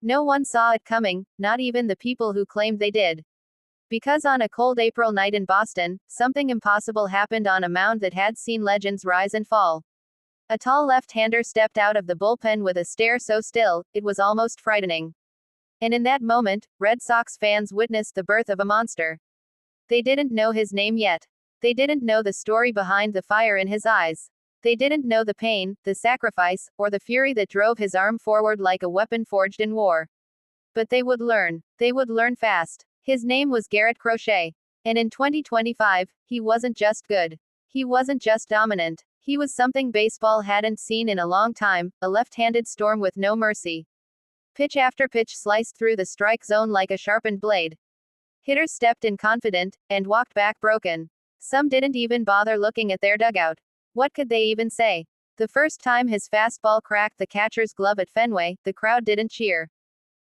No one saw it coming, not even the people who claimed they did. Because on a cold April night in Boston, something impossible happened on a mound that had seen legends rise and fall. A tall left-hander stepped out of the bullpen with a stare so still, it was almost frightening. And in that moment, Red Sox fans witnessed the birth of a monster. They didn't know his name yet. They didn't know the story behind the fire in his eyes. They didn't know the pain, the sacrifice, or the fury that drove his arm forward like a weapon forged in war. But they would learn. They would learn fast. His name was Garrett Crochet. And in 2025, he wasn't just good. He wasn't just dominant. He was something baseball hadn't seen in a long time, a left-handed storm with no mercy. Pitch after pitch sliced through the strike zone like a sharpened blade. Hitters stepped in confident, and walked back broken. Some didn't even bother looking at their dugout. What could they even say? The first time his fastball cracked the catcher's glove at Fenway, the crowd didn't cheer.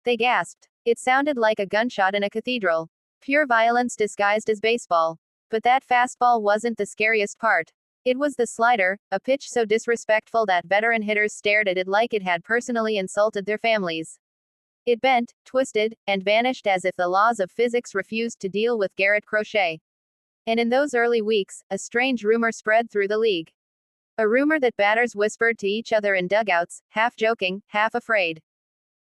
They gasped. It sounded like a gunshot in a cathedral. Pure violence disguised as baseball. But that fastball wasn't the scariest part. It was the slider, a pitch so disrespectful that veteran hitters stared at it like it had personally insulted their families. It bent, twisted, and vanished as if the laws of physics refused to deal with Garrett Crochet. And in those early weeks, a strange rumor spread through the league. A rumor that batters whispered to each other in dugouts, half joking, half afraid.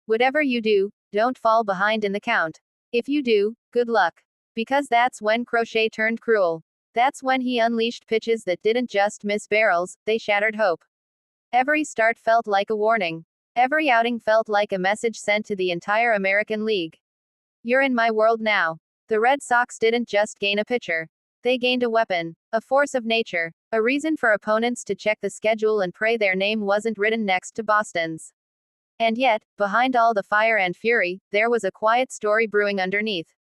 Whatever you do, don't fall behind in the count. If you do, good luck. Because that's when Crochet turned cruel. That's when he unleashed pitches that didn't just miss barrels, they shattered hope. Every start felt like a warning. Every outing felt like a message sent to the entire American League. You're in my world now. The Red Sox didn't just gain a pitcher. They gained a weapon, a force of nature, a reason for opponents to check the schedule and pray their name wasn't written next to Boston's. And yet, behind all the fire and fury, there was a quiet story brewing underneath.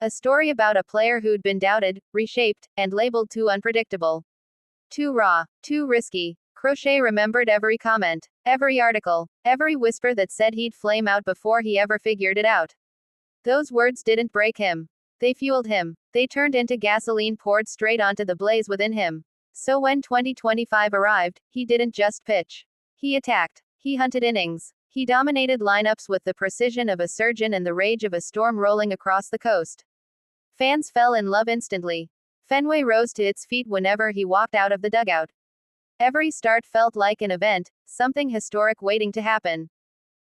A story about a player who'd been doubted, reshaped, and labeled too unpredictable. Too raw, too risky. Crochet remembered every comment, every article, every whisper that said he'd flame out before he ever figured it out. Those words didn't break him. They fueled him. They turned into gasoline poured straight onto the blaze within him. So when 2025 arrived, he didn't just pitch. He attacked. He hunted innings. He dominated lineups with the precision of a surgeon and the rage of a storm rolling across the coast. Fans fell in love instantly. Fenway rose to its feet whenever he walked out of the dugout. Every start felt like an event, something historic waiting to happen.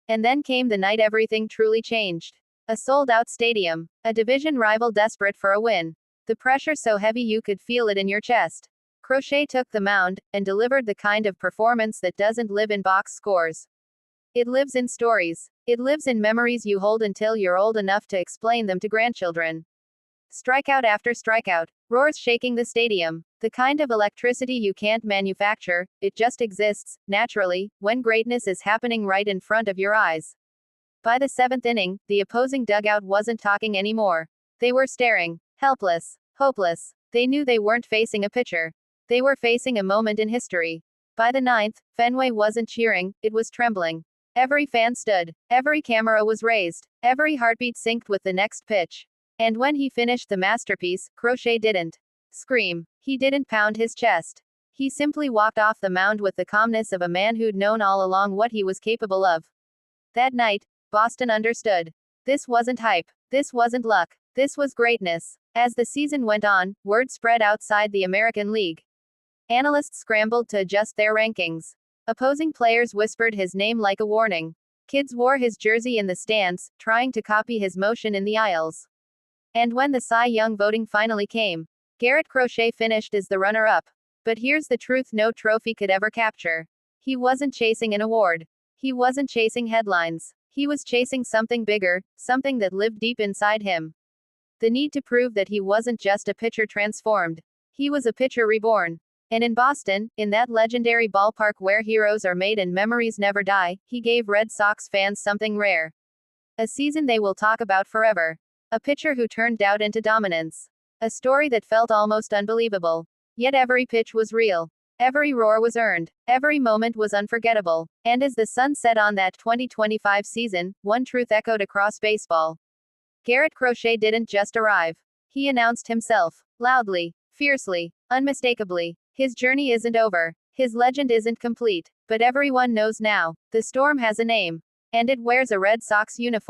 And then came the night everything truly changed. A sold-out stadium. A division rival desperate for a win. The pressure so heavy you could feel it in your chest. Crochet took the mound, and delivered the kind of performance that doesn't live in box scores. It lives in stories. It lives in memories you hold until you're old enough to explain them to grandchildren. Strikeout after strikeout. Roars shaking the stadium. The kind of electricity you can't manufacture, it just exists, naturally, when greatness is happening right in front of your eyes. By the seventh inning, the opposing dugout wasn't talking anymore. They were staring. Helpless. Hopeless. They knew they weren't facing a pitcher. They were facing a moment in history. By the ninth, Fenway wasn't cheering, it was trembling. Every fan stood. Every camera was raised. Every heartbeat synced with the next pitch. And when he finished the masterpiece, Crochet didn't scream. He didn't pound his chest. He simply walked off the mound with the calmness of a man who'd known all along what he was capable of. That night, Boston understood. This wasn't hype. This wasn't luck. This was greatness. As the season went on, word spread outside the American League. Analysts scrambled to adjust their rankings. Opposing players whispered his name like a warning. Kids wore his jersey in the stands, trying to copy his motion in the aisles. And when the Cy Young voting finally came, Garrett Crochet finished as the runner-up. But here's the truth no trophy could ever capture. He wasn't chasing an award. He wasn't chasing headlines. He was chasing something bigger, something that lived deep inside him. The need to prove that he wasn't just a pitcher transformed. He was a pitcher reborn. And in Boston, in that legendary ballpark where heroes are made and memories never die, he gave Red Sox fans something rare. A season they will talk about forever. A pitcher who turned doubt into dominance. A story that felt almost unbelievable. Yet every pitch was real. Every roar was earned. Every moment was unforgettable. And as the sun set on that 2025 season, one truth echoed across baseball. Garrett Crochet didn't just arrive. He announced himself. Loudly. Fiercely. Unmistakably. His journey isn't over. His legend isn't complete. But everyone knows now. The storm has a name. And it wears a Red Sox uniform.